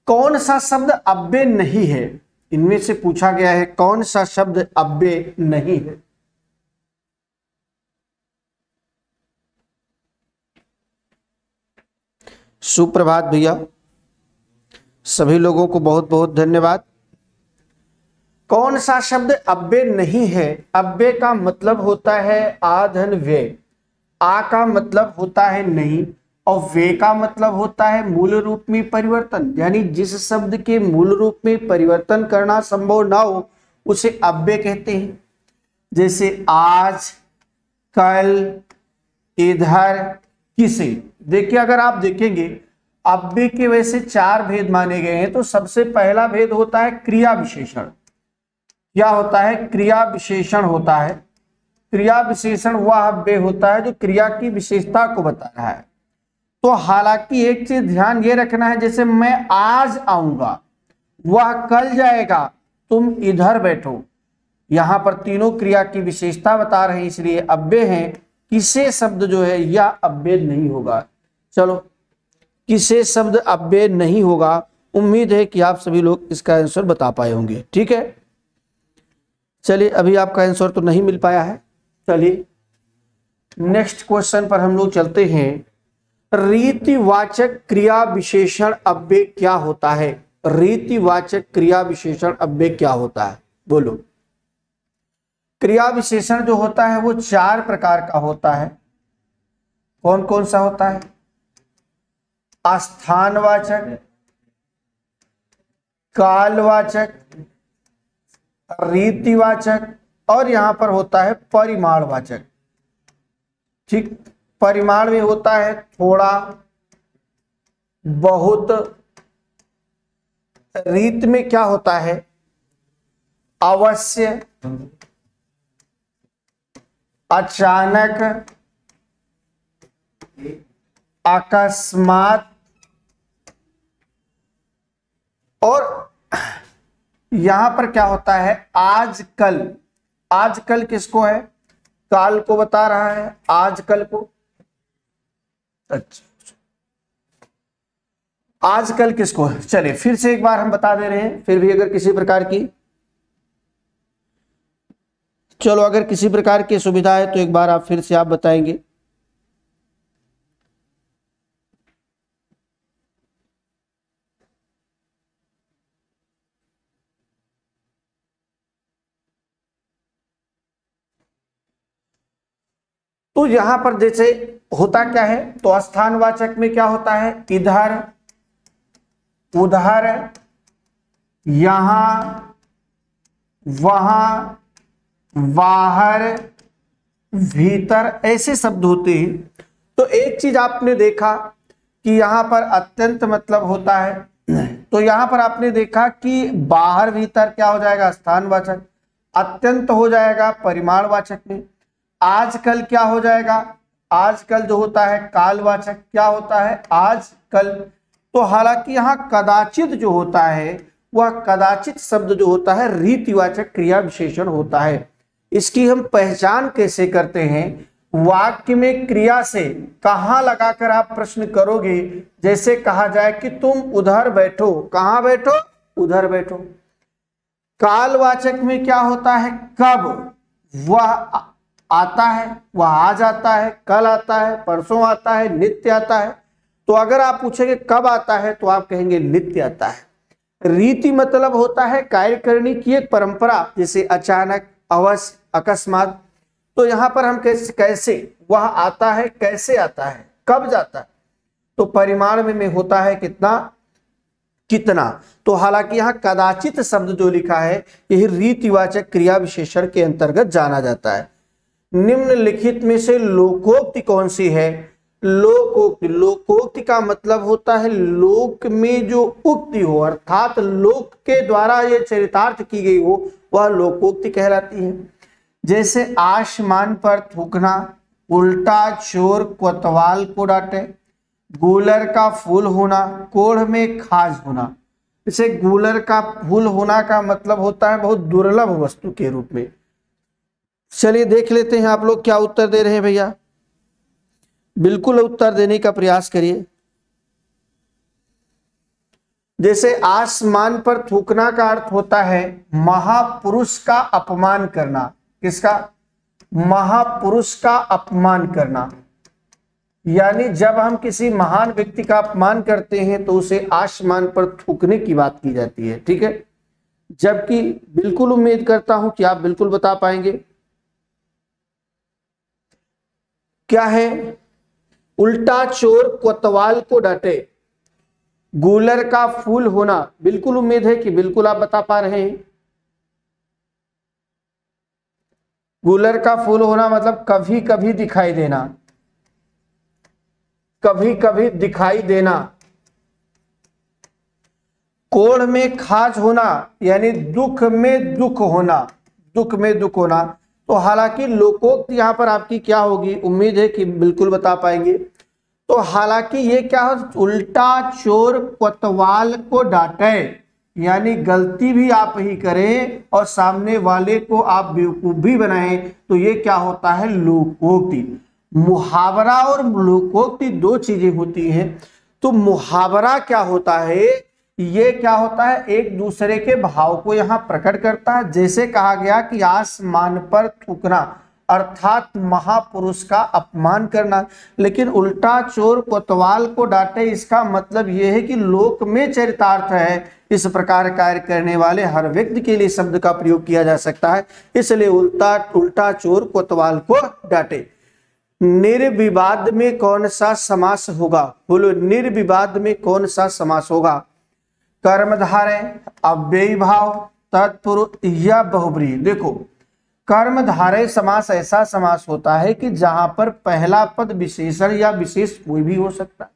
कौन सा शब्द अव्यय नहीं है? इनमें से पूछा गया है कौन सा शब्द अव्यय नहीं है। सुप्रभात भैया, सभी लोगों को बहुत बहुत धन्यवाद। कौन सा शब्द अव्यय नहीं है? अव्यय का मतलब होता है आधन व्यय, आ का मतलब होता है नहीं, और वे का मतलब होता है मूल रूप में परिवर्तन। यानी जिस शब्द के मूल रूप में परिवर्तन करना संभव ना हो उसे अव्यय कहते हैं। जैसे आज, कल, इधर, किसी। देखिए अगर आप देखेंगे अव्यय के वैसे 4 भेद माने गए हैं। तो सबसे पहला भेद होता है क्रिया विशेषण। क्या होता है? क्रिया विशेषण होता है। क्रिया विशेषण वह अव्यय होता है जो क्रिया की विशेषता को बता रहा है। तो हालांकि एक चीज ध्यान ये रखना है, जैसे मैं आज आऊंगा, वह कल जाएगा, तुम इधर बैठो, यहां पर तीनों क्रिया की विशेषता बता रहे हैं, इसलिए अव्यय है। किसे शब्द जो है यह अव्यय नहीं होगा। चलो, किसे शब्द अव्यय नहीं होगा। उम्मीद है कि आप सभी लोग इसका आंसर बता पाए होंगे। ठीक है, चलिए अभी आपका आंसर तो नहीं मिल पाया है। चलिए नेक्स्ट क्वेश्चन पर हम लोग चलते हैं। रीतिवाचक क्रिया विशेषण अव्यय क्या होता है? रीतिवाचक क्रिया विशेषण अव्यय क्या होता है? बोलो। क्रिया विशेषण जो होता है वो 4 प्रकार का होता है। कौन कौन सा होता है? स्थानवाचक, कालवाचक, रीतिवाचक, और यहां पर होता है परिमाणवाचक। ठीक, परिमाण में होता है थोड़ा, बहुत। रीत में क्या होता है? अवश्य, अचानक, अकस्मात, और यहां पर क्या होता है? आजकल। आजकल किसको है? काल को बता रहा है, आजकल को। अच्छा, आजकल किसको है? चलिए फिर से एक बार हम बता दे रहे हैं, फिर भी अगर किसी प्रकार की, चलो अगर किसी प्रकार की सुविधा है तो एक बार आप फिर से आप बताएंगे। तो यहां पर जैसे होता क्या है, तो स्थानवाचक में क्या होता है? इधर, उधर, यहां, वहां, बाहर, भीतर, ऐसे शब्द होते हैं। तो एक चीज आपने देखा कि यहां पर अत्यंत मतलब होता है। तो यहां पर आपने देखा कि बाहर भीतर क्या हो जाएगा? स्थानवाचक। अत्यंत हो जाएगा परिमाणवाचक में। आजकल क्या हो जाएगा? आजकल जो होता है कालवाचक। क्या होता है? आजकल। तो हालांकि यहाँ कदाचित जो होता है वह कदाचित शब्द जो होता है रीतिवाचक क्रिया विशेषण होता है। इसकी हम पहचान कैसे करते हैं? वाक्य में क्रिया से कहां लगाकर आप प्रश्न करोगे। जैसे कहा जाए कि तुम उधर बैठो, कहां बैठो? उधर बैठो। कालवाचक में क्या होता है? कब। वह आता है, वह आज आता है, कल आता है, परसों आता है, नित्य आता है। तो अगर आप पूछेंगे कब आता है तो आप कहेंगे नित्य आता है। रीति मतलब होता है कार्य करने की एक परंपरा, जैसे अचानक, अवश्य, अकस्मात। तो यहां पर हम कैसे वह आता है, कैसे आता है, कब जाता है। तो परिमाण में होता है कितना, कितना। तो हालांकि यहाँ कदाचित शब्द जो लिखा है यही रीतिवाचक क्रिया विशेषण के अंतर्गत जाना जाता है। निम्नलिखित में से लोकोक्ति कौन सी है? लोकोक्ति। लोकोक्ति का मतलब होता है लोक में जो उक्ति हो, अर्थात लोक के द्वारा ये चरितार्थ की गई हो, वह लोकोक्ति कहलाती है। जैसे आसमान पर थूकना, उल्टा चोर कोतवाल को डांटे, गूलर का फूल होना, कोढ़ में खाज होना। इसे गूलर का फूल होना का मतलब होता है बहुत दुर्लभ वस्तु के रूप में। चलिए देख लेते हैं आप लोग क्या उत्तर दे रहे हैं भैया। बिल्कुल उत्तर देने का प्रयास करिए। जैसे आसमान पर थूकना का अर्थ होता है महापुरुष का अपमान करना। किसका? महापुरुष का अपमान करना। यानी जब हम किसी महान व्यक्ति का अपमान करते हैं तो उसे आसमान पर थूकने की बात की जाती है। ठीक है, जबकि बिल्कुल उम्मीद करता हूं कि आप बिल्कुल बता पाएंगे। क्या है? उल्टा चोर कोतवाल को डांटे। गूलर का फूल होना, बिल्कुल उम्मीद है कि बिल्कुल आप बता पा रहे हैं। गूलर का फूल होना मतलब कभी कभी दिखाई देना, कभी कभी दिखाई देना। कोढ़ में खाज होना यानी दुख में दुख होना, दुख में दुख होना। तो हालांकि लोकोक्त यहां पर आपकी क्या होगी, उम्मीद है कि बिल्कुल बता पाएंगे। तो हालांकि ये क्या हो, उल्टा चोर कोतवाल को डांटे, यानी गलती भी आप ही करें और सामने वाले को आप बेवकूफ भी बनाएं, तो ये क्या होता है, लोकोक्ति। मुहावरा और लोकोक्ति दो चीजें होती हैं। तो मुहावरा क्या होता है, ये क्या होता है, एक दूसरे के भाव को यहां प्रकट करता है। जैसे कहा गया कि आसमान पर थूकना अर्थात महापुरुष का अपमान करना। लेकिन उल्टा चोर कोतवाल को डांटे, इसका मतलब यह है कि लोक में चरितार्थ है, इस प्रकार कार्य करने वाले हर व्यक्ति के लिए शब्द का प्रयोग किया जा सकता है। इसलिए उल्टा चोर कोतवाल को डांटे। निर्विवाद में कौन सा समास होगा, बोलो निर्विवाद में कौन सा समास होगा? कर्मधारय, अव्ययी भाव, तत्पुरुष या बहुब्रीहि। देखो, कर्मधारय समास ऐसा समास होता है कि जहां पर पहला पद विशेषण या विशेष कोई भी हो सकता है,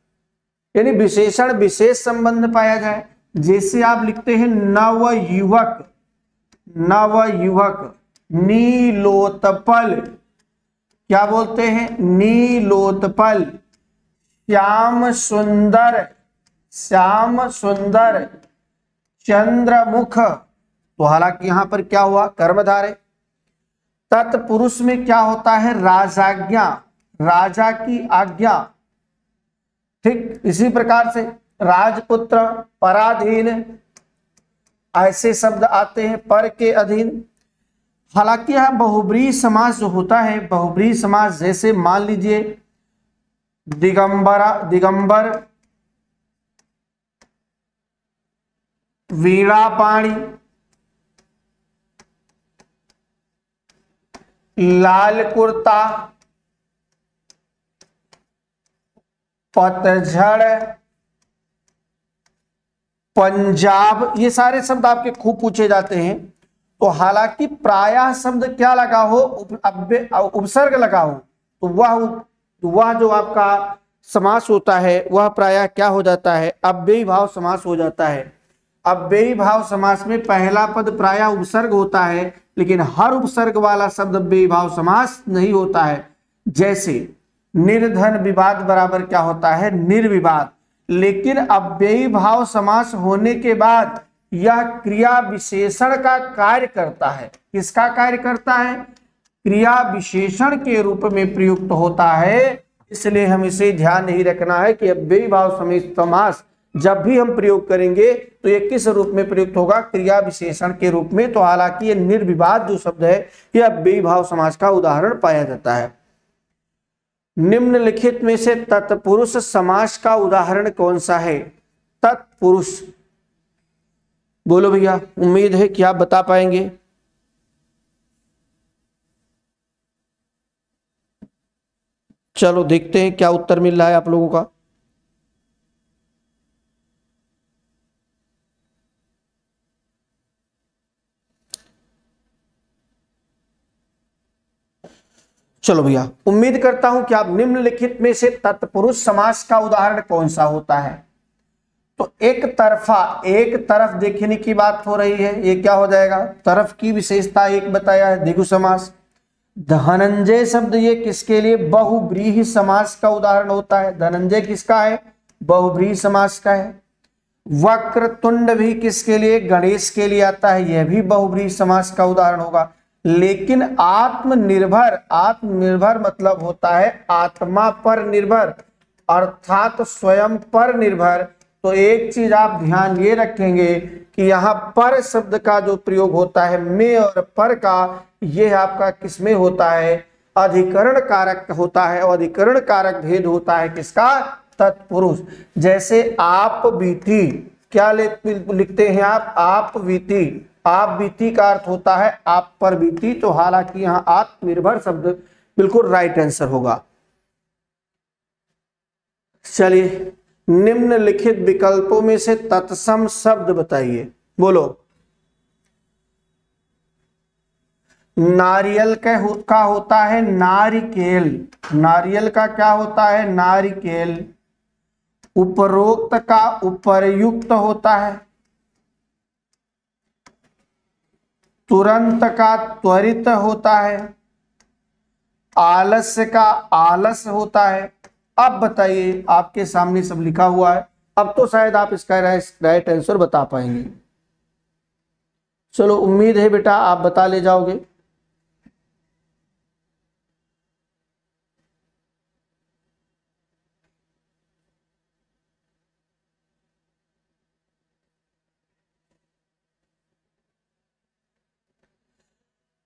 यानी विशेषण विशेष संबंध पाया जाए। जैसे आप लिखते हैं नवयुवक, नवयुवक, नीलोत्पल, क्या बोलते हैं, नीलोत्पल, श्याम सुंदर, श्याम सुंदर, चंद्रमुख। तो हालांकि यहां पर क्या हुआ, कर्मधारय। तत्पुरुष में क्या होता है, राजाज्ञा, राजा की आज्ञा। ठीक इसी प्रकार से राजपुत्र, पराधीन, ऐसे शब्द आते हैं, पर के अधीन। हालांकि यहां बहुब्रीहि समास जो होता है, बहुब्रीहि समास जैसे मान लीजिए दिगंबरा, दिगंबर, वीणापाणी, लाल कुर्ता, पतझड़, पंजाब, ये सारे शब्द आपके खूब पूछे जाते हैं। तो हालांकि प्रायः शब्द क्या लगा हो, उपसर्ग लगा हो, तो वह जो आपका समास होता है वह प्रायः क्या हो जाता है, अव्ययी भाव समास हो जाता है। अव्ययी भाव समास में पहला पद प्रायः उपसर्ग होता है, लेकिन हर उपसर्ग वाला शब्द अव्ययी भाव समास नहीं होता है। जैसे निर्धन विवाद बराबर क्या होता है, निर्विवाद। लेकिन अव्ययी भाव समास होने के बाद यह क्रिया विशेषण का कार्य करता है। किसका कार्य करता है, क्रिया विशेषण के रूप में प्रयुक्त होता है। इसलिए हम इसे ध्यान नहीं रखना है कि अव्ययी भाव समास जब भी हम प्रयोग करेंगे तो ये किस रूप में प्रयुक्त होगा, क्रिया विशेषण के रूप में। तो हालांकि ये निर्विवाद जो शब्द है यह अव्ययी भाव समास का उदाहरण पाया जाता है। निम्नलिखित में से तत्पुरुष समास का उदाहरण कौन सा है? तत्पुरुष, बोलो भैया, उम्मीद है कि आप बता पाएंगे। चलो देखते हैं क्या उत्तर मिल रहा है आप लोगों का। चलो भैया, उम्मीद करता हूं कि आप निम्नलिखित में से तत्पुरुष समास का उदाहरण कौन सा होता है। तो एक तरफा, एक तरफ देखने की बात हो रही है, ये क्या हो जाएगा, तरफ की विशेषता एक बताया है, द्विगु समास। धनंजय शब्द ये किसके लिए, बहुव्रीहि समास का उदाहरण होता है। धनंजय किसका है, बहुव्रीहि समास का है। वक्रतुंड भी किसके लिए, गणेश के लिए आता है, यह भी बहुव्रीहि समास का उदाहरण होगा। लेकिन आत्मनिर्भर, आत्मनिर्भर मतलब होता है आत्मा पर निर्भर, अर्थात स्वयं पर निर्भर। तो एक चीज आप ध्यान ये रखेंगे कि यहाँ पर शब्द का जो प्रयोग होता है में और पर का, ये आपका किसमें होता है, अधिकरण कारक होता है, और अधिकरण कारक भेद होता है किसका, तत्पुरुष। जैसे आप बीती, क्या लिखते हैं आप बीती, आप बीती का अर्थ होता है आप पर बीती, तो हालांकि यहाँ आत्मनिर्भर शब्द बिल्कुल राइट आंसर होगा। चलिए, निम्नलिखित विकल्पों में से तत्सम शब्द बताइए, बोलो। नारियल का होता है नारिकेल, नारियल का क्या होता है, नारिकेल। उपरोक्त का उपर्युक्त होता है। तुरंत का त्वरित होता है। आलस्य का आलस होता है। अब बताइए, आपके सामने सब लिखा हुआ है, अब तो शायद आप इसका राइट आंसर बता पाएंगे। चलो, उम्मीद है बेटा आप बता ले जाओगे।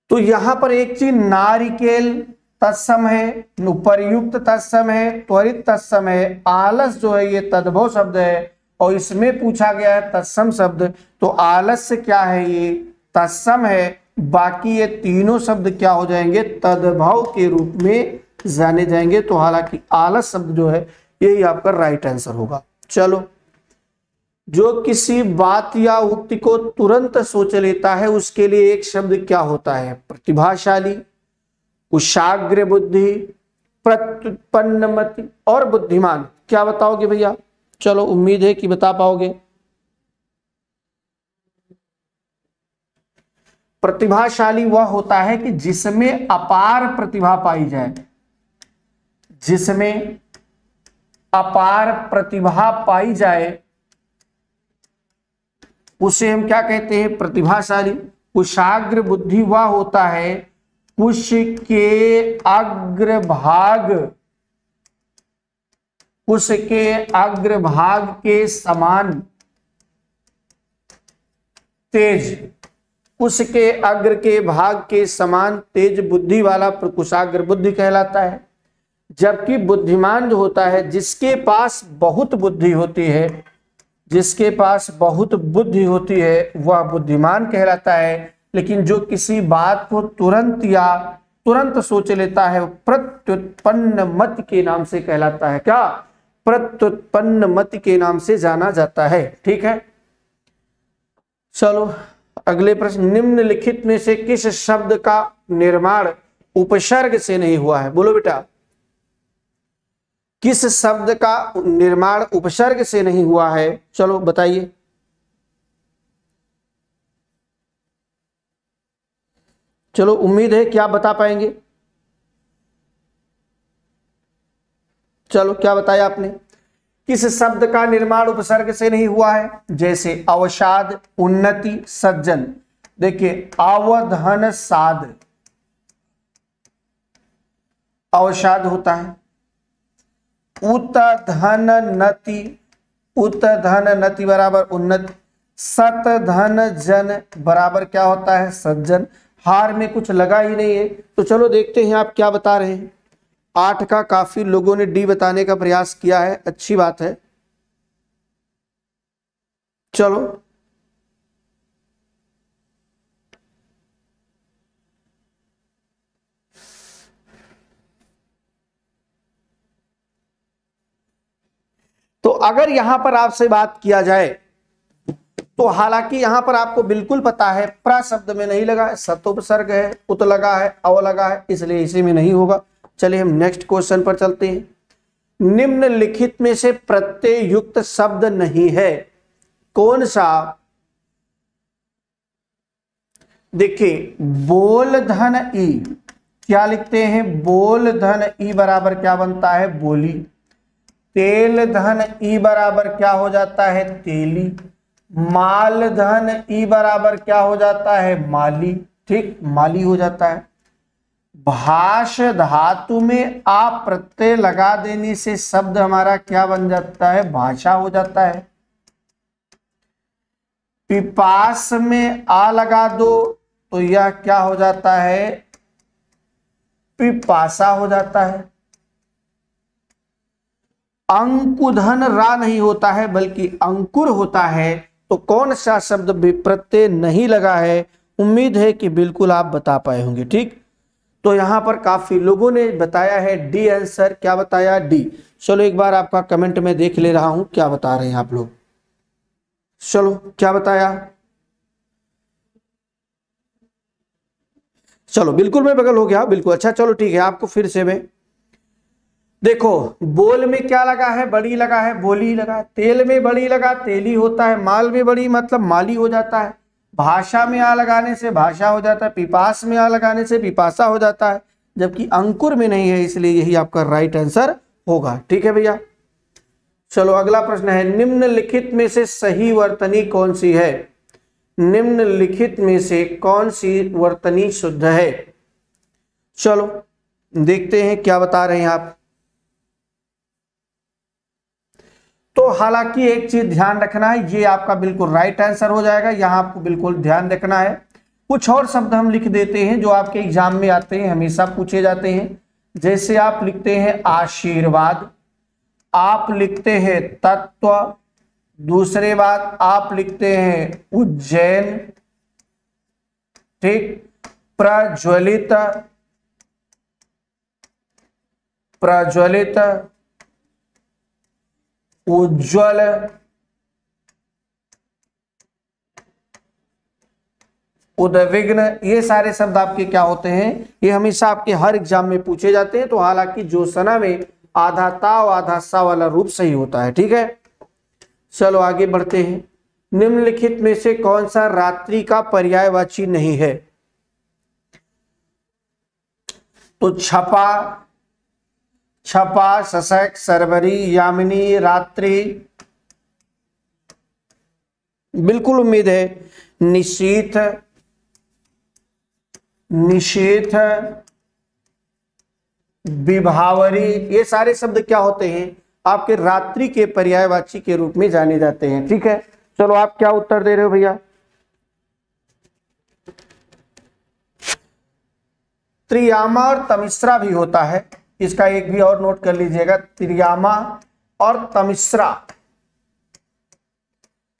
तो यहां पर एक चीज, नारिकेल तत्सम है, उपर्युक्त तत्सम है, त्वरित तत्सम है, आलस जो है ये तद्भव शब्द है, और इसमें पूछा गया है तत्सम शब्द, तो आलस्य क्या है, ये तत्सम है। बाकी ये तीनों शब्द क्या हो जाएंगे, तद्भव के रूप में जाने जाएंगे। तो हालांकि आलस शब्द जो है यही आपका राइट आंसर होगा। चलो, जो किसी बात या उक्ति को तुरंत सोच लेता है उसके लिए एक शब्द क्या होता है, प्रतिभाशाली, कुशाग्र बुद्धि, प्रत्युत्पन्नमति और बुद्धिमान। क्या बताओगे भैया? चलो, उम्मीद है कि बता पाओगे। प्रतिभाशाली वह होता है कि जिसमें अपार प्रतिभा पाई जाए, जिसमें अपार प्रतिभा पाई जाए उसे हम क्या कहते हैं, प्रतिभाशाली। कुशाग्र बुद्धि वह होता है कुश के अग्रभाग, कुश के अग्रभाग के समान तेज, कुश के अग्र के भाग के समान तेज बुद्धि वाला कुशाग्र बुद्धि कहलाता है। जबकि बुद्धिमान जो होता है, जिसके पास बहुत बुद्धि होती है, जिसके पास बहुत बुद्धि होती है वह बुद्धिमान कहलाता है। लेकिन जो किसी बात को तुरंत सोच लेता है प्रत्युत्पन्न मत के नाम से कहलाता है। क्या? प्रत्युत्पन्न मत के नाम से जाना जाता है। ठीक है, चलो अगले प्रश्न, निम्नलिखित में से किस शब्द का निर्माण उपसर्ग से नहीं हुआ है? बोलो बेटा, किस शब्द का निर्माण उपसर्ग से नहीं हुआ है? चलो बताइए। चलो, उम्मीद है कि आप बता पाएंगे। चलो, क्या बताया आपने? किस शब्द का निर्माण उपसर्ग से नहीं हुआ है? जैसे अवसाद, उन्नति, सज्जन। देखिए, अवधन साध अवसाद होता है। उत धन नति, उत धन नति बराबर उन्नति। सत धन जन बराबर क्या होता है? सज्जन। हार में कुछ लगा ही नहीं है, तो चलो देखते हैं आप क्या बता रहे हैं। 8 का काफी लोगों ने डी बताने का प्रयास किया है, अच्छी बात है। चलो, तो अगर यहां पर आपसे बात किया जाए तो हालांकि यहां पर आपको बिल्कुल पता है प्र शब्द में नहीं लगा है, सतोपसर्ग है, उत लगा है, अव लगा है, इसलिए इसी में नहीं होगा। चलिए हम नेक्स्ट क्वेश्चन पर चलते हैं। निम्नलिखित में से प्रत्यय युक्त शब्द नहीं है, कौन सा? देखिए, बोल धन ई, क्या लिखते हैं? बोल धन ई बराबर क्या बनता है? बोली। तेल धन ई बराबर क्या हो जाता है? तेली। माल धन ई बराबर क्या हो जाता है? माली। ठीक, माली हो जाता है। भाष धातु में आ प्रत्यय लगा देने से शब्द हमारा क्या बन जाता है? भाषा हो जाता है। पिपास में आ लगा दो तो यह क्या हो जाता है, पिपासा हो जाता है। अंकुधन रा नहीं होता है बल्कि अंकुर होता है, तो कौन सा शब्द प्रत्यय नहीं लगा है? उम्मीद है कि बिल्कुल आप बता पाए होंगे। ठीक, तो यहां पर काफी लोगों ने बताया है डी आंसर। क्या बताया? डी। चलो एक बार आपका कमेंट में देख ले रहा हूं क्या बता रहे हैं आप लोग। चलो क्या बताया? चलो बिल्कुल मैं बगल हो गया, बिल्कुल अच्छा। चलो ठीक है, आपको फिर से मैं देखो, बोल में क्या लगा है? बड़ी लगा है, बोली लगा है। तेल में बड़ी लगा, तेली होता है। माल में बड़ी मतलब माली हो जाता है। भाषा में आ लगाने से भाषा हो जाता है। पिपास में आ लगाने से पिपासा हो जाता है, जबकि अंकुर में नहीं है, इसलिए यही आपका राइट आंसर होगा। ठीक है भैया। चलो अगला प्रश्न है, निम्नलिखित में से सही वर्तनी कौन सी है? निम्नलिखित में से कौन सी वर्तनी शुद्ध है? चलो देखते हैं क्या बता रहे हैं आप। तो हालांकि एक चीज ध्यान रखना है, ये आपका बिल्कुल राइट आंसर हो जाएगा। यहां आपको बिल्कुल ध्यान रखना है। कुछ और शब्द हम लिख देते हैं जो आपके एग्जाम में आते हैं, हमेशा पूछे जाते हैं। जैसे आप लिखते हैं आशीर्वाद, आप लिखते हैं तत्व, दूसरे बात आप लिखते हैं उज्जैन, ठीक, प्रज्वलित, प्रज्वलित, उज्ज्वल, उद्विग्न, ये सारे शब्द आपके क्या होते हैं? ये हमेशा आपके हर एग्जाम में पूछे जाते हैं। तो हालांकि जोशना में आधा ता और आधा सा वाला रूप सही होता है। ठीक है, चलो आगे बढ़ते हैं। निम्नलिखित में से कौन सा रात्रि का पर्यायवाची नहीं है? तो छपा, छपा, शशक, सरवरी, यामिनी, रात्रि, बिल्कुल उम्मीद है। निशीथ, निषेध, विभावरी, ये सारे शब्द क्या होते हैं? आपके रात्रि के पर्यायवाची के रूप में जाने जाते हैं। ठीक है, चलो आप क्या उत्तर दे रहे हो भैया? त्रियामा और तमिश्रा भी होता है, इसका एक भी और नोट कर लीजिएगा। त्रियामा और तमिश्रा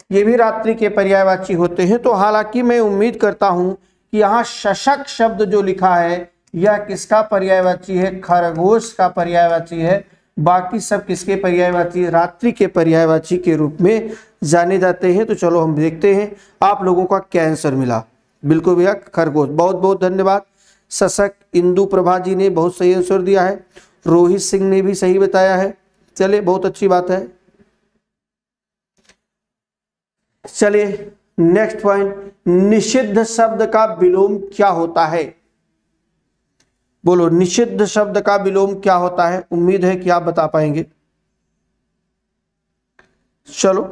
ये भी रात्रि के पर्यायवाची होते हैं। तो हालांकि मैं उम्मीद करता हूं कि यहां शशक शब्द जो लिखा है यह किसका पर्यायवाची है? खरगोश का पर्यायवाची है। बाकी सब किसके पर्यायवाची? रात्रि के पर्यायवाची के रूप में जाने जाते हैं। तो चलो हम देखते हैं आप लोगों का क्या आंसर मिला। बिल्कुल भैया, खरगोश। बहुत बहुत धन्यवाद। शशक, इंदु प्रभा जी ने बहुत सही आंसर दिया है। रोहित सिंह ने भी सही बताया है। चलिए बहुत अच्छी बात है। चलिए नेक्स्ट पॉइंट, निषिद्ध शब्द का विलोम क्या होता है? बोलो, निषिद्ध शब्द का विलोम क्या होता है? उम्मीद है कि आप बता पाएंगे। चलो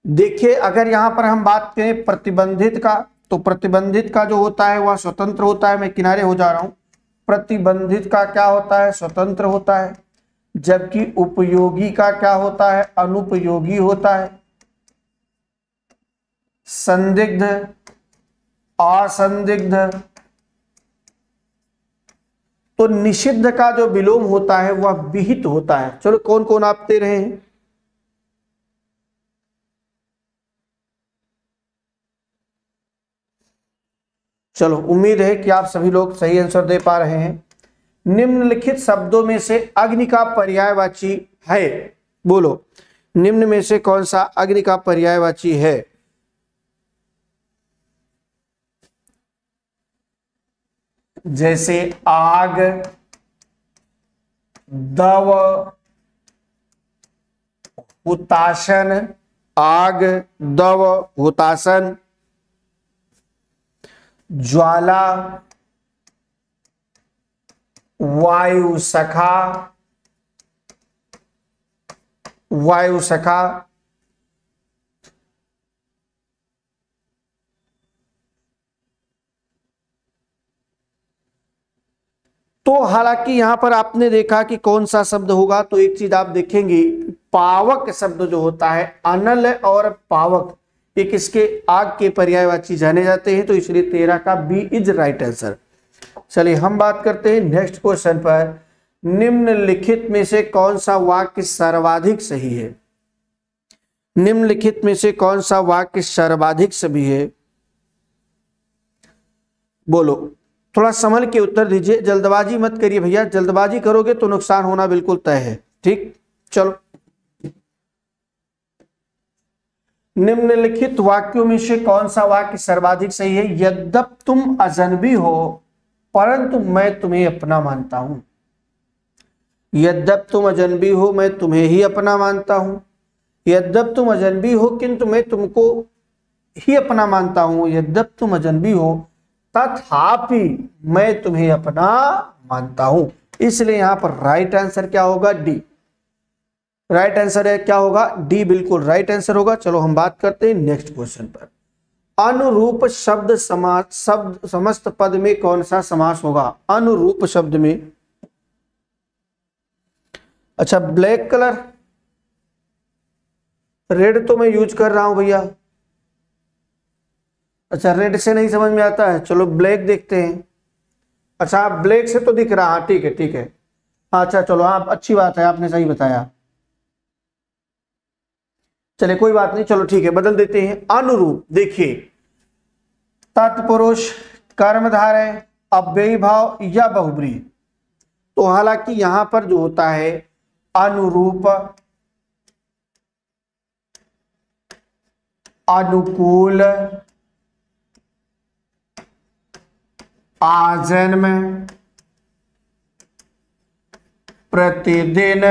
देखिए, अगर यहां पर हम बात करें प्रतिबंधित का, तो प्रतिबंधित का जो होता है वह स्वतंत्र होता है। मैं किनारे हो जा रहा हूं। प्रतिबंधित का क्या होता है? स्वतंत्र होता है। जबकि उपयोगी का क्या होता है? अनुपयोगी होता है। संदिग्ध, असंदिग्ध। तो निषिद्ध का जो विलोम होता है वह विहित होता है। चलो कौन कौन आप दे रहे हैं? चलो उम्मीद है कि आप सभी लोग सही आंसर दे पा रहे हैं। निम्नलिखित शब्दों में से अग्नि का पर्यायवाची है? बोलो, निम्न में से कौन सा अग्नि का पर्यायवाची है? जैसे आग, दव, हुताशन, आग, दव, हुताशन, ज्वाला, वायु सखा, वायु सखा, तो हालांकि यहां पर आपने देखा कि कौन सा शब्द होगा, तो एक चीज आप देखेंगे, पावक शब्द जो होता है, अनल और पावक, ये किसके, आग के पर्यायवाची जाने जाते हैं, तो इसलिए 13 का बी इज राइट आंसर। चलिए हम बात करते हैं नेक्स्ट क्वेश्चन पर। निम्नलिखित में से कौन सा वाक्य सर्वाधिक सही है? निम्नलिखित में से कौन सा वाक्य सर्वाधिक सही है? बोलो, थोड़ा संभल के उत्तर दीजिए, जल्दबाजी मत करिए भैया, जल्दबाजी करोगे तो नुकसान होना बिल्कुल तय है। ठीक, चलो। निम्नलिखित वाक्यों में से कौन सा वाक्य सर्वाधिक सही है? यद्यप तुम अजनबी हो परंतु मैं तुम्हें अपना मानता हूं। यद्यप तुम अजनबी हो मैं तुम्हें ही अपना मानता हूं। यद्यप तुम अजनबी हो किंतु मैं तुमको ही अपना मानता हूं। यद्यप तुम अजनबी हो तथापि मैं तुम्हें अपना मानता हूं। इसलिए यहां पर राइट आंसर क्या होगा? डी। राइट आंसर है क्या होगा? डी, बिल्कुल राइट आंसर होगा। चलो हम बात करते हैं नेक्स्ट क्वेश्चन पर। अनुरूप शब्द समास, शब्द समस्त पद में कौन सा समास होगा? अनुरूप शब्द में, अच्छा ब्लैक कलर, रेड तो मैं यूज कर रहा हूं भैया। अच्छा रेड से नहीं समझ में आता है, चलो ब्लैक देखते हैं। अच्छा आप ब्लैक से तो दिख रहा, हाँ ठीक है ठीक है, हाँ अच्छा चलो, हाँ अच्छी बात है, आपने सही बताया। चलिए कोई बात नहीं, चलो ठीक है, बदल देते हैं। अनुरूप देखिए, तत्पुरुष, कर्मधारय, अव्ययी भाव या बहुब्रीहि। तो हालांकि यहां पर जो होता है अनुरूप, अनुकूल, आजन्म, प्रतिदिन,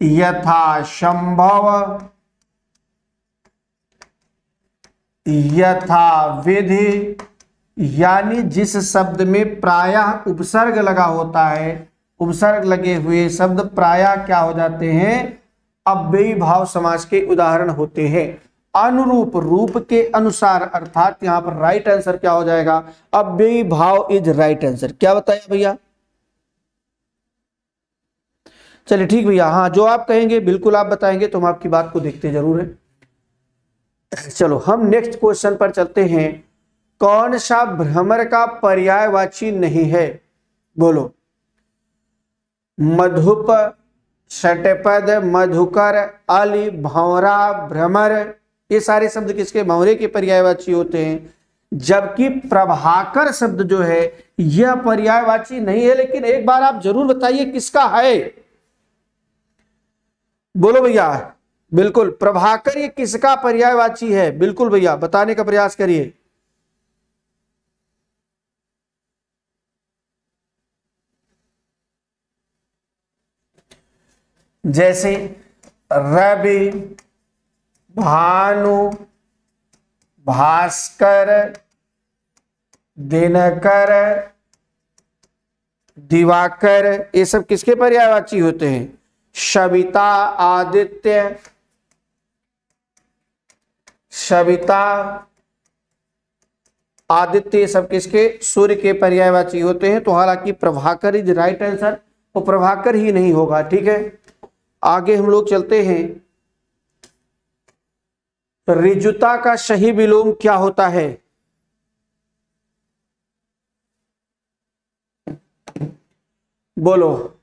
यथासंभव, यथा विधि, यानी जिस शब्द में प्रायः उपसर्ग लगा होता है, उपसर्ग लगे हुए शब्द प्रायः क्या हो जाते हैं? अव्ययी भाव समास के उदाहरण होते हैं। अनुरूप, रूप के अनुसार, अर्थात यहां पर राइट आंसर क्या हो जाएगा? अव्ययी भाव इज राइट आंसर। क्या बताया भैया? चलिए ठीक भैया, हाँ जो आप कहेंगे बिल्कुल आप बताएंगे, तो हम आपकी बात को देखते जरूर है। चलो हम नेक्स्ट क्वेश्चन पर चलते हैं। कौन सा भ्रमर का पर्यायवाची नहीं है? बोलो। मधुप, षटपद, मधुकर, अली, भंवरा, भ्रमर, ये सारे शब्द किसके? भंवरे के पर्यायवाची होते हैं। जबकि प्रभाकर शब्द जो है यह पर्यायवाची नहीं है। लेकिन एक बार आप जरूर बताइए किसका है? बोलो भैया, बिल्कुल प्रभाकर ये किसका पर्यायवाची है? बिल्कुल भैया बताने का प्रयास करिए। जैसे रवि, भानु, भास्कर, दिनकर, दिवाकर, ये सब किसके पर्यायवाची होते हैं? सविता, आदित्य, सविता, आदित्य, सब किसके? सूर्य के पर्यायवाची होते हैं। तो हालांकि प्रभाकर इज राइट आंसर, तो प्रभाकर ही नहीं होगा। ठीक है, आगे हम लोग चलते हैं। ऋजुता का सही विलोम क्या होता है? बोलो।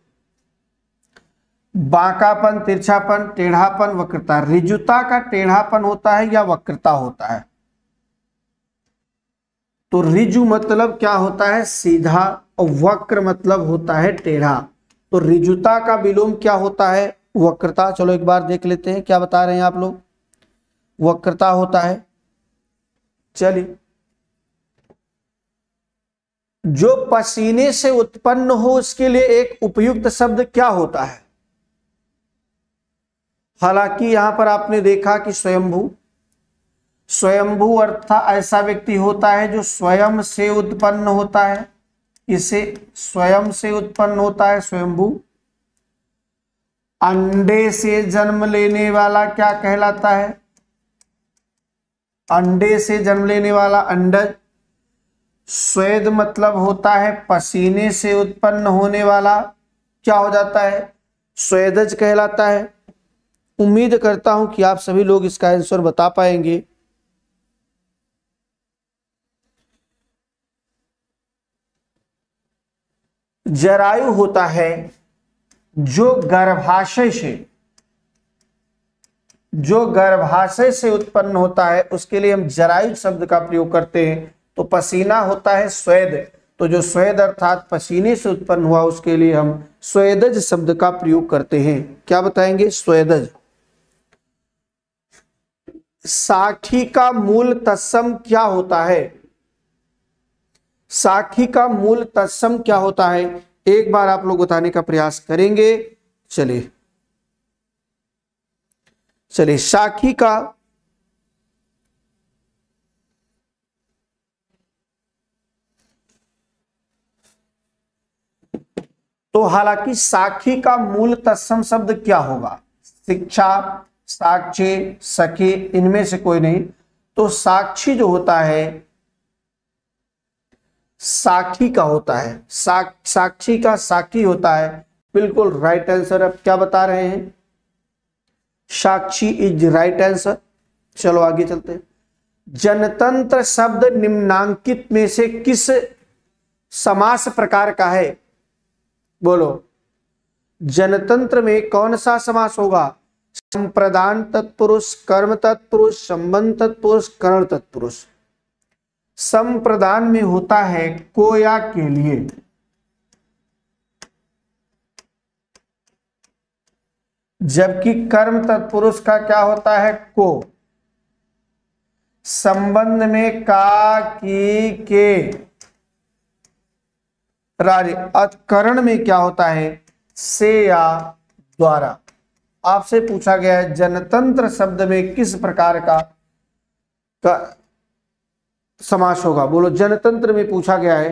बांकापन, तिरछापन, टेढ़ापन, वक्रता। ऋजुता का टेढ़ापन होता है या वक्रता होता है? तो ऋजु मतलब क्या होता है? सीधा, और वक्र मतलब होता है टेढ़ा। तो ऋजुता का विलोम क्या होता है? वक्रता। चलो एक बार देख लेते हैं क्या बता रहे हैं आप लोग। वक्रता होता है। चलिए, जो पसीने से उत्पन्न हो उसके लिए एक उपयुक्त शब्द क्या होता है? हालांकि यहां पर आपने देखा कि स्वयंभू, स्वयंभू अर्थात ऐसा व्यक्ति होता है जो स्वयं से उत्पन्न होता है। इसे स्वयं से उत्पन्न होता है स्वयंभू। अंडे से जन्म लेने वाला क्या कहलाता है? अंडे से जन्म लेने वाला अंडज। स्वेद मतलब होता है पसीने से उत्पन्न होने वाला, क्या हो जाता है, स्वेदज कहलाता है। उम्मीद करता हूं कि आप सभी लोग इसका आंसर बता पाएंगे। जरायु होता है जो गर्भाशय से उत्पन्न होता है, उसके लिए हम जरायु शब्द का प्रयोग करते हैं। तो पसीना होता है स्वेद, तो जो स्वेद अर्थात पसीने से उत्पन्न हुआ उसके लिए हम स्वेदज शब्द का प्रयोग करते हैं। क्या बताएंगे, स्वेदज। साखी का मूल तत्सम क्या होता है, साखी का मूल तत्सम क्या होता है, एक बार आप लोग बताने का प्रयास करेंगे। चलिए चलिए, साखी का तो हालांकि साखी का मूल तत्सम शब्द क्या होगा, शिक्षा, साक्षी, सखी, इनमें से कोई नहीं। तो साक्षी जो होता है साखी का होता है, साक्षी का साखी होता है। बिल्कुल राइट आंसर। अब क्या बता रहे हैं, साक्षी इज राइट आंसर। चलो आगे चलते हैं। जनतंत्र शब्द निम्नांकित में से किस समास प्रकार का है, बोलो। जनतंत्र में कौन सा समास होगा, संप्रदान तत्पुरुष, कर्म तत्पुरुष, संबंध तत्पुरुष, करण तत्पुरुष। संप्रदान में होता है को या के लिए, जबकि कर्म तत्पुरुष का क्या होता है, को। संबंध में का, की, के, रारे। करण में क्या होता है, से या द्वारा। आपसे पूछा गया है जनतंत्र शब्द में किस प्रकार का समास होगा, बोलो। जनतंत्र में पूछा गया है।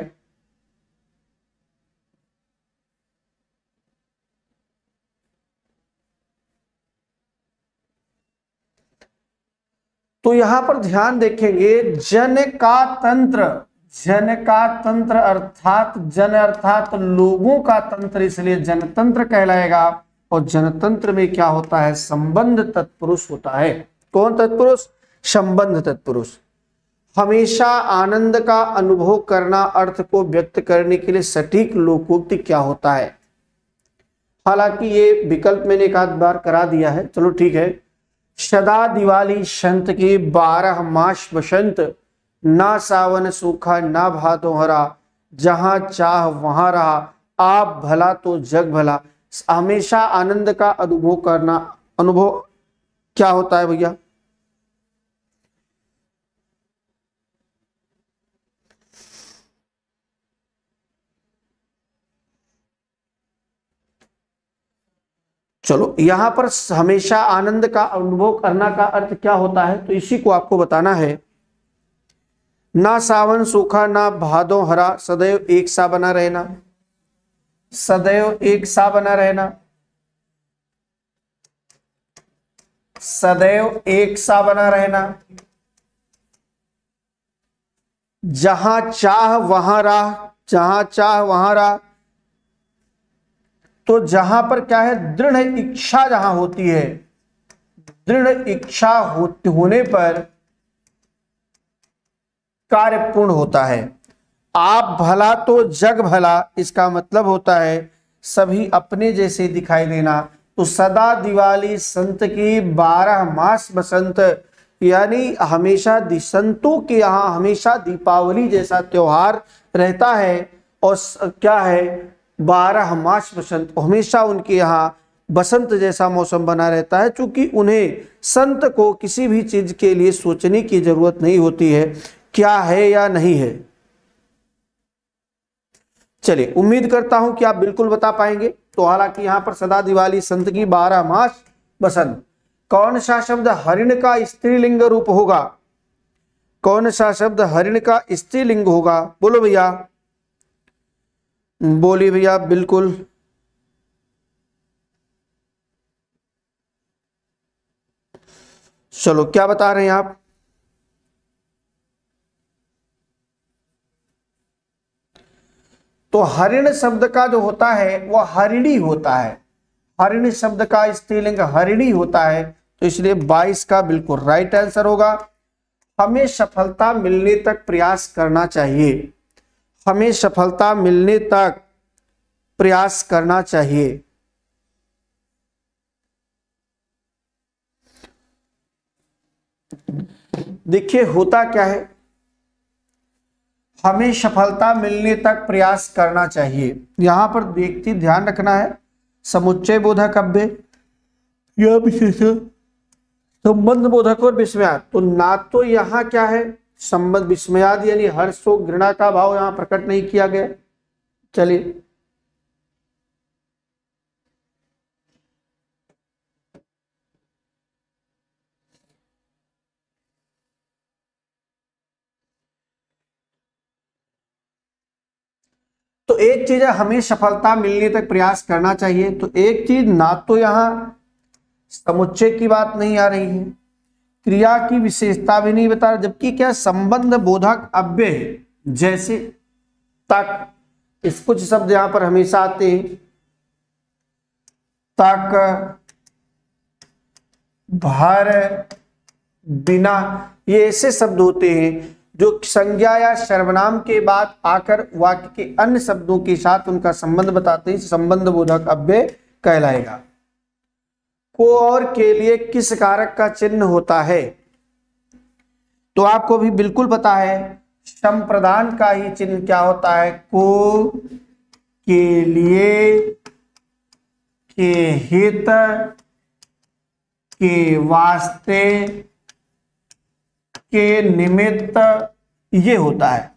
तो यहां पर ध्यान देखेंगे, जन का तंत्र, जन का तंत्र अर्थात जन अर्थात लोगों का तंत्र, इसलिए जनतंत्र कहलाएगा। और जनतंत्र में क्या होता है, संबंध तत्पुरुष होता है। कौन तत्पुरुष, संबंध तत्पुरुष। हमेशा आनंद का अनुभव करना अर्थ को व्यक्त करने के लिए सटीक लोकोक्ति क्या होता है। हालांकि ये विकल्प मैंने एक आध बार करा दिया है, चलो ठीक है। सदा दिवाली संत की, 12 मास बसंत, ना सावन सूखा ना भादो हरा, जहां चाह वहां रहा, आप भला तो जग भला। हमेशा आनंद का अनुभव करना, अनुभव क्या होता है भैया, चलो यहां पर हमेशा आनंद का अनुभव करना का अर्थ क्या होता है, तो इसी को आपको बताना है। ना सावन सूखा ना भादो हरा, सदैव एक सा बना रहना, सदैव एक सा बना रहना, सदैव एक सा बना रहना। जहां चाह वहां राह, जहां चाह वहां राह। तो जहां पर क्या है, दृढ़ इच्छा जहां होती है, दृढ़ इच्छा होने पर कार्य पूर्ण होता है। आप भला तो जग भला, इसका मतलब होता है सभी अपने जैसे दिखाई देना। तो सदा दिवाली संत की, 12 मास बसंत, यानी हमेशा संतों के यहाँ हमेशा दीपावली जैसा त्योहार रहता है। और क्या है, 12 मास बसंत, हमेशा उनके यहाँ बसंत जैसा मौसम बना रहता है, क्योंकि उन्हें संत को किसी भी चीज के लिए सोचने की जरूरत नहीं होती है क्या है या नहीं है। चलिए, उम्मीद करता हूं कि आप बिल्कुल बता पाएंगे। तो हालांकि यहां पर सदा दिवाली संत की, 12 मास बसंत, कौन सा शब्द हरिण का स्त्रीलिंग रूप होगा, कौन सा शब्द हरिण का स्त्रीलिंग होगा, बोलो भैया, बोलिए भैया बिल्कुल। चलो क्या बता रहे हैं आप, तो हरिण शब्द का जो होता है वह हरिणी होता है, हरिण शब्द का स्त्रीलिंग हरिणी होता है, तो इसलिए 22 का बिल्कुल राइट आंसर होगा। हमें सफलता मिलने तक प्रयास करना चाहिए, हमें सफलता मिलने तक प्रयास करना चाहिए। देखिए होता क्या है, हमें सफलता मिलने तक प्रयास करना चाहिए। यहां पर देखते ध्यान रखना है, समुच्चय बोधक अव्यय या विशेषण, संबंध बोधक और विस्मयाद। तो ना तो यहाँ क्या है संबंध विस्मयाद यानी हर्ष और घृणा का भाव यहां प्रकट नहीं किया गया। चलिए तो एक चीज है हमें सफलता मिलने तक प्रयास करना चाहिए, तो एक चीज ना तो यहां समुच्चय की बात नहीं आ रही है, क्रिया की विशेषता भी नहीं बता रहा, जबकि क्या संबंध बोधक अव्यय है। जैसे तक, इस कुछ शब्द यहां पर हमेशा आते हैं, तक, भर, बिना, ये ऐसे शब्द होते हैं जो संज्ञा या सर्वनाम के बाद आकर वाक्य के अन्य शब्दों के साथ उनका संबंध बताते हैं, संबंध बोधक अव्यय कहलाएगा। को और के लिए किस कारक का चिन्ह होता है, तो आपको भी बिल्कुल पता है संप्रदान का ही चिन्ह क्या होता है, को, के लिए, के हित, के वास्ते, के निमित्त, ये होता है।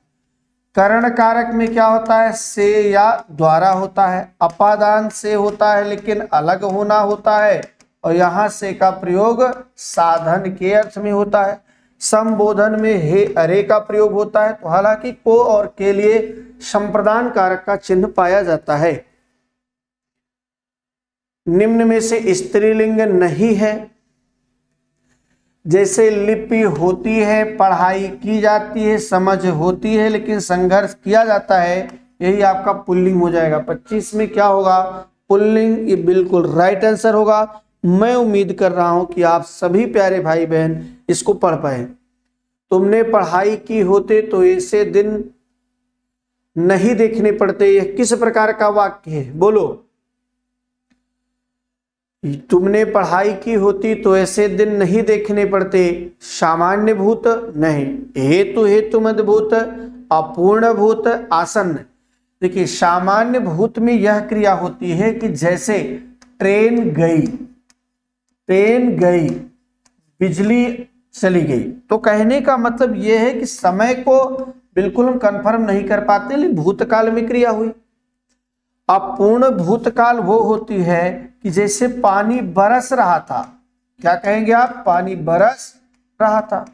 करण कारक में क्या होता है, से या द्वारा होता है, अपादान से होता है लेकिन अलग होना होता है, और यहां से का प्रयोग साधन के अर्थ में होता है। संबोधन में हे अरे का प्रयोग होता है। तो हालांकि को और के लिए संप्रदान कारक का चिन्ह पाया जाता है। निम्न में से स्त्रीलिंग नहीं है, जैसे लिपि होती है, पढ़ाई की जाती है, समझ होती है लेकिन संघर्ष किया जाता है, यही आपका पुल्लिंग हो जाएगा। 25 में क्या होगा, पुल्लिंग, ये बिल्कुल राइट आंसर होगा। मैं उम्मीद कर रहा हूं कि आप सभी प्यारे भाई बहन इसको पढ़ पाए। तुमने पढ़ाई की होते तो ऐसे दिन नहीं देखने पड़ते, यह किस प्रकार का वाक्य है, बोलो। तुमने पढ़ाई की होती तो ऐसे दिन नहीं देखने पड़ते, सामान्य भूत नहीं, हेतु हेतु मदभूत, अपूर्ण भूत, आसन्न। देखिए सामान्य भूत में यह क्रिया होती है कि जैसे ट्रेन गई, ट्रेन गई, बिजली चली गई, तो कहने का मतलब यह है कि समय को बिल्कुल हम कंफर्म नहीं कर पाते, लेकिन भूतकाल में क्रिया हुई। अपूर्ण भूतकाल वो होती है कि जैसे पानी बरस रहा था, क्या कहेंगे आप, पानी बरस रहा था।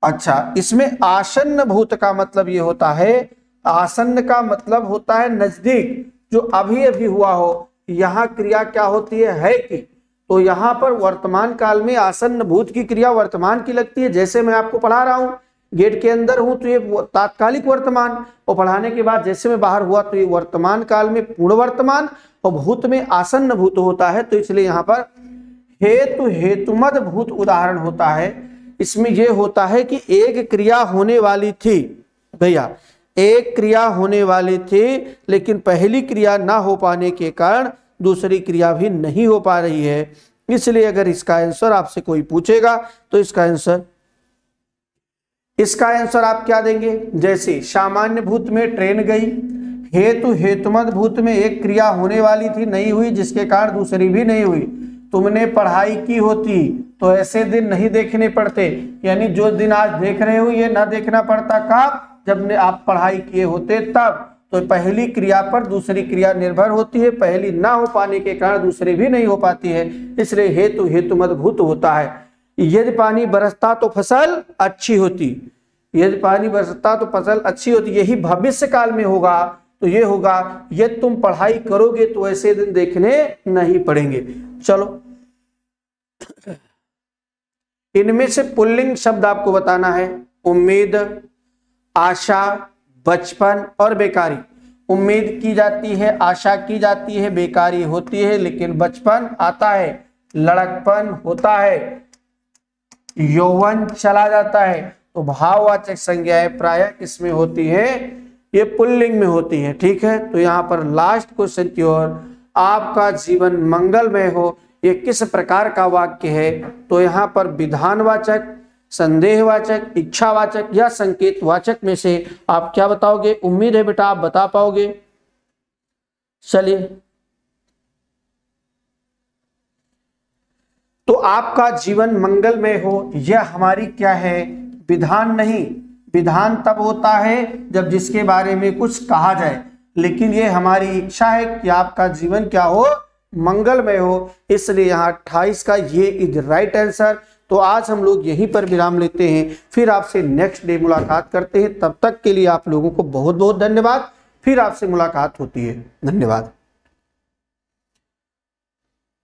अच्छा, इसमें आसन्न भूत का मतलब ये होता है, आसन्न का मतलब होता है नजदीक, जो अभी अभी हुआ हो। यहां क्रिया क्या होती है कि, तो यहां पर वर्तमान काल में आसन्न भूत की क्रिया वर्तमान की लगती है। जैसे मैं आपको पढ़ा रहा हूं, गेट के अंदर हूं तो ये तात्कालिक वर्तमान, और पढ़ाने के बाद जैसे मैं बाहर हुआ तो ये वर्तमान काल में पूर्ण वर्तमान, और भूत में आसन्न भूत होता है। तो इसलिए यहाँ पर हेतु हेतुमद भूत उदाहरण होता है। इसमें यह होता है कि एक क्रिया होने वाली थी, भैया एक क्रिया होने वाली थी, लेकिन पहली क्रिया ना हो पाने के कारण दूसरी क्रिया भी नहीं हो पा रही है। इसलिए अगर इसका आंसर आपसे कोई पूछेगा तो इसका आंसर आप क्या देंगे, जैसे सामान्य भूत में ट्रेन गई, हेतु हेतुमद भूत में एक क्रिया होने वाली थी, नहीं हुई, जिसके कारण दूसरी भी नहीं हुई। तुमने पढ़ाई की होती तो ऐसे दिन नहीं देखने पड़ते, यानी जो दिन आज देख रहे हो ये ना देखना पड़ता, कब, जब आप पढ़ाई किए होते तब। तो पहली क्रिया पर दूसरी क्रिया निर्भर होती है, पहली ना हो पाने के कारण दूसरी भी नहीं हो पाती है, इसलिए हेतु हेतुमद भूत होता है। यदि पानी बरसता तो फसल अच्छी होती, यदि पानी बरसता तो फसल अच्छी होती, यही भविष्य काल में होगा। तो ये होगा यदि तुम पढ़ाई करोगे तो ऐसे दिन देखने नहीं पड़ेंगे। चलो, इनमें से पुल्लिंग शब्द आपको बताना है, उम्मीद, आशा, बचपन और बेकारी। उम्मीद की जाती है, आशा की जाती है, बेकारी होती है, लेकिन बचपन आता है, लड़कपन होता है, यौवन चला जाता है। तो भाववाचक संज्ञाएं प्रायः किसमें होती है? ये पुल्लिंग में होती है। ठीक है, तो यहाँ पर लास्ट क्वेश्चन की ओर, आपका जीवन मंगलमय हो, ये किस प्रकार का वाक्य है? तो यहाँ पर विधानवाचक, संदेहवाचक, इच्छावाचक या संकेतवाचक में से आप क्या बताओगे? उम्मीद है बेटा आप बता पाओगे। चलिए, तो आपका जीवन मंगलमय हो, यह हमारी क्या है? विधान नहीं। विधान तब होता है जब जिसके बारे में कुछ कहा जाए, लेकिन ये हमारी इच्छा है कि आपका जीवन क्या हो? मंगलमय हो। इसलिए यहाँ 28 का ये इज राइट आंसर। तो आज हम लोग यहीं पर विराम लेते हैं, फिर आपसे नेक्स्ट डे मुलाकात करते हैं। तब तक के लिए आप लोगों को बहुत बहुत धन्यवाद। फिर आपसे मुलाकात होती है। धन्यवाद।